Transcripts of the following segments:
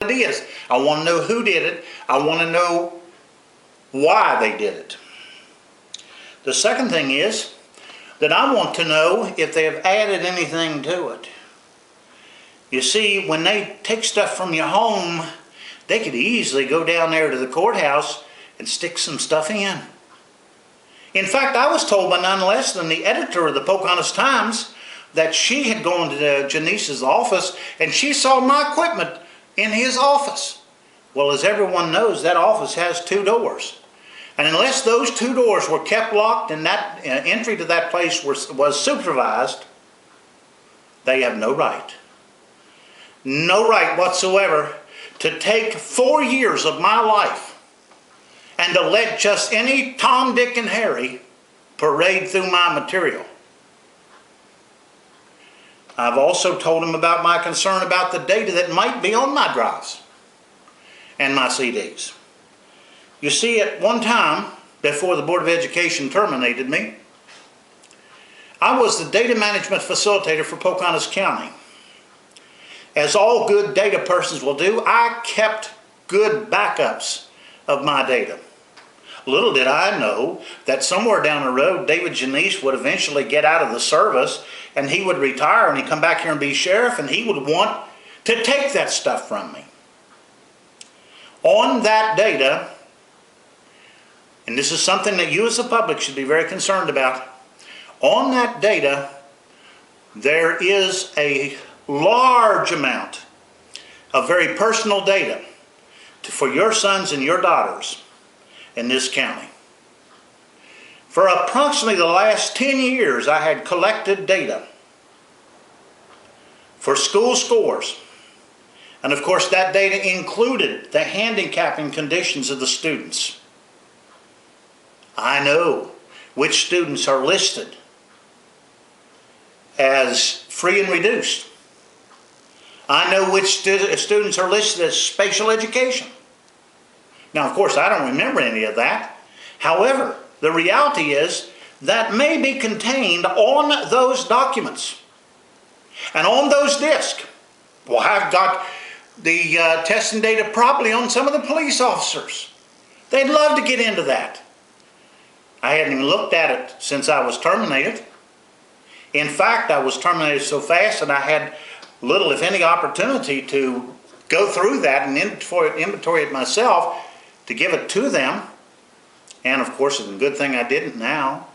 it is. I want to know who did it. I want to know why they did it. The second thing is that I want to know if they have added anything to it. You see, when they take stuff from your home, they could easily go down there to the courthouse and stick some stuff in. In fact, I was told by none less than the editor of the Pocahontas Times that she had gone to Janice's office and she saw my equipment in his office. Well, as everyone knows, that office has 2 doors. And unless those 2 doors were kept locked and that entry to that place was supervised, they have no right whatsoever to take 4 years of my life and to let just any Tom, Dick, and Harry parade through my material. I've also told him about my concern about the data that might be on my drives and my CDs. You see, at one time, before the Board of Education terminated me, I was the data management facilitator for Pocahontas County. As all good data persons will do, I kept good backups of my data. Little did I know that somewhere down the road, David Janice would eventually get out of the service and he would retire and he'd come back here and be sheriff and he would want to take that stuff from me. On that data, and this is something that you as the public should be very concerned about, on that data there is a large amount of very personal data for your sons and your daughters in this county. For approximately the last 10 years, I had collected data for school scores. And of course, that data included the handicapping conditions of the students. I know which students are listed as free and reduced. I know which students are listed as special education. Now, of course, I don't remember any of that. However, the reality is that may be contained on those documents and on those discs. Well, I've got the testing data probably on some of the police officers. They'd love to get into that. I hadn't even looked at it since I was terminated. In fact, I was terminated so fast that I had little, if any, opportunity to go through that and inventory it myself to give it to them. And of course, it's a good thing I didn't now.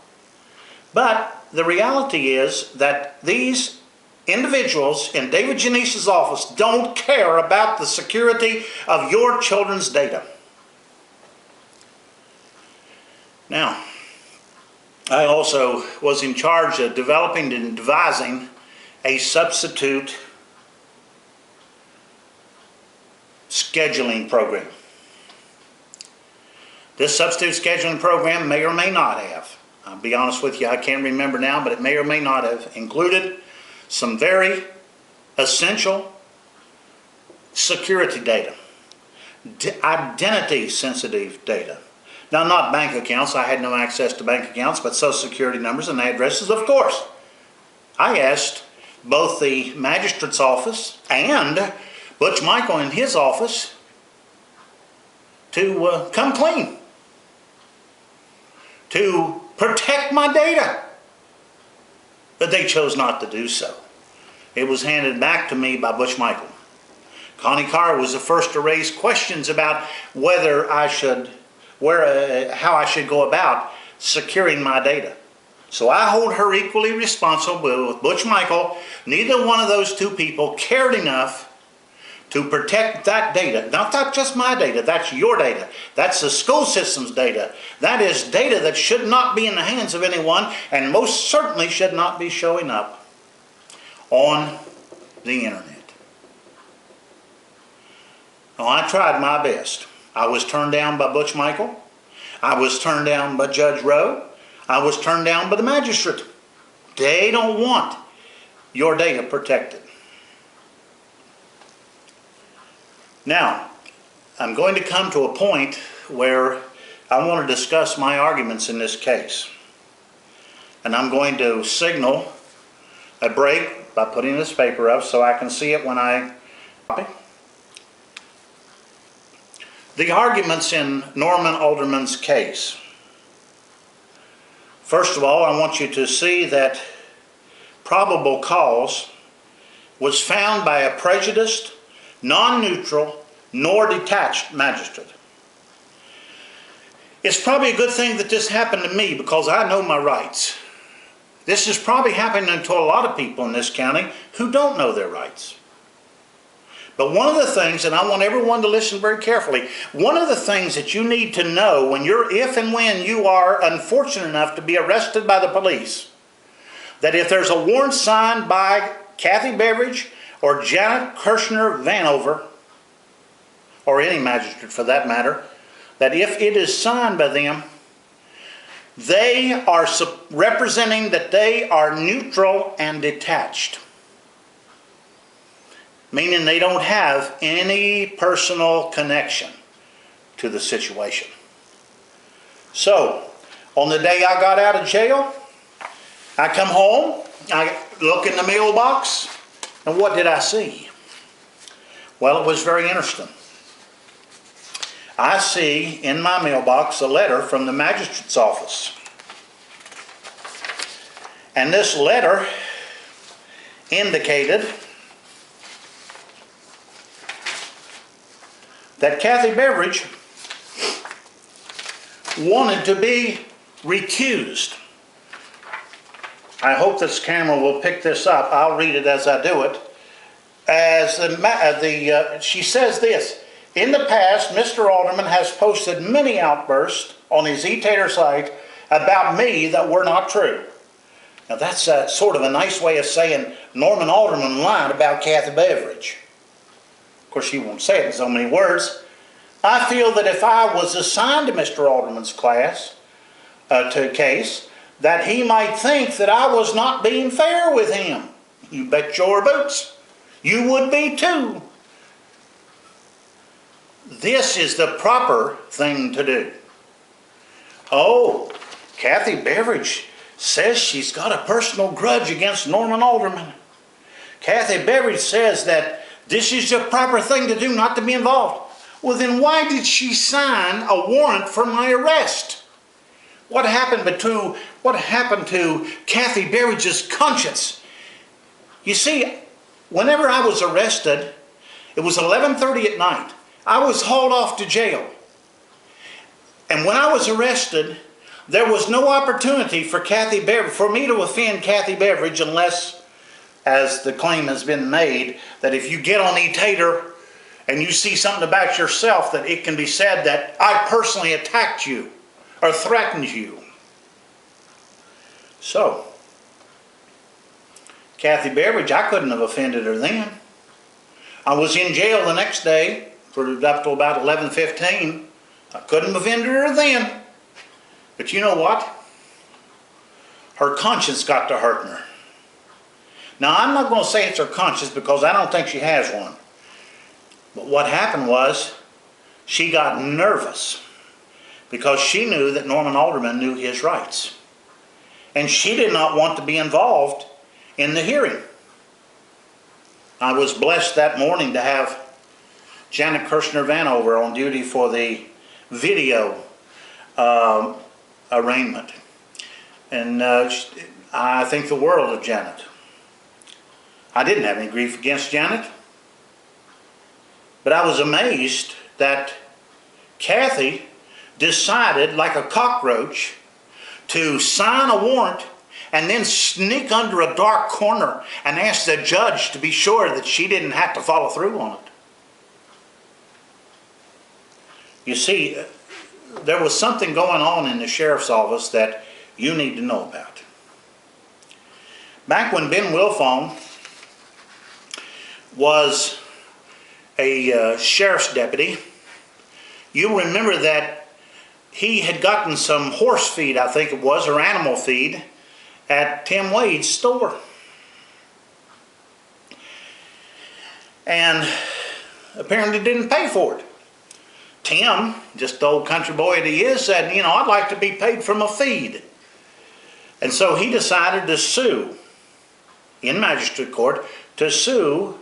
But the reality is that these individuals in David Janice's office don't care about the security of your children's data. Now, I also was in charge of developing and devising a substitute scheduling program. This substitute scheduling program may or may not have, I'll be honest with you, I can't remember now, but it may or may not have included some very essential security data, identity sensitive data. Now, not bank accounts, I had no access to bank accounts, but social security numbers and addresses, of course. I asked both the magistrate's office and Butch Michael in his office to come clean, to protect my data, but they chose not to do so. It was handed back to me by Butch Michael. Connie Carr was the first to raise questions about whether I should, how I should go about securing my data. So I hold her equally responsible with Butch Michael. Neither one of those two people cared enough to protect that data. Not just my data, that's your data. That's the school system's data. That is data that should not be in the hands of anyone and most certainly should not be showing up on the internet. Well, I tried my best. I was turned down by Butch Michael. I was turned down by Judge Rowe. I was turned down by the magistrate. They don't want your data protected. Now, I'm going to come to a point where I want to discuss my arguments in this case. And I'm going to signal a break by putting this paper up so I can see it when I copy. The arguments in Norman Alderman's case. First of all, I want you to see that probable cause was found by a prejudiced, non-neutral, nor detached magistrate. It's probably a good thing that this happened to me because I know my rights. This is probably happening to a lot of people in this county who don't know their rights. But one of the things, and I want everyone to listen very carefully, one of the things that you need to know if and when you are unfortunate enough to be arrested by the police, that if there's a warrant signed by Kathy Beveridge or Janet Kirshner Vanover, or any magistrate for that matter, that if it is signed by them, they are representing that they are neutral and detached. Meaning they don't have any personal connection to the situation. So, on the day I got out of jail, I come home, I look in the mailbox, and what did I see? Well, it was very interesting. I see in my mailbox a letter from the magistrate's office. And this letter indicated that Kathy Beveridge wanted to be recused. I hope this camera will pick this up. I'll read it as I do it. She says this: in the past, Mr. Alderman has posted many outbursts on his e-tater site about me that were not true. Now that's sort of a nice way of saying Norman Alderman lied about Kathy Beveridge. Of course, she won't say it in so many words. I feel that if I was assigned to Mr. Alderman's case, that he might think that I was not being fair with him. You bet your boots. You would be too. This is the proper thing to do. Oh, Kathy Beveridge says she's got a personal grudge against Norman Alderman. Kathy Beveridge says that this is the proper thing to do, not to be involved. Well, then why did she sign a warrant for my arrest? What happened to Kathy Beveridge's conscience? You see, whenever I was arrested, it was 11:30 at night. I was hauled off to jail. And when I was arrested, there was no opportunity for me to offend Kathy Beveridge unless, as the claim has been made, that if you get on e-tater and you see something about yourself, that it can be said that I personally attacked you or threatened you. So, Kathy Beveridge, I couldn't have offended her then. I was in jail the next day for up to about 11:15. I couldn't have offended her then. But you know what? Her conscience got to hurting her. Now, I'm not going to say it's her conscience because I don't think she has one. But what happened was she got nervous because she knew that Norman Alderman knew his rights. And she did not want to be involved in the hearing. I was blessed that morning to have Janet Kirshner Vanover on duty for the video arraignment. And I think the world of Janet. I didn't have any grief against Janet. But I was amazed that Kathy decided, like a cockroach, to sign a warrant and then sneak under a dark corner and ask the judge to be sure that she didn't have to follow through on it. You see, there was something going on in the sheriff's office that you need to know about. Back when Ben Wilfong was a sheriff's deputy, you remember that he had gotten some horse feed, I think it was, or animal feed, at Tim Wade's store. And apparently didn't pay for it. Tim, just the old country boy that he is, said, you know, I'd like to be paid from a feed. And so he decided to sue, in magistrate court, to sue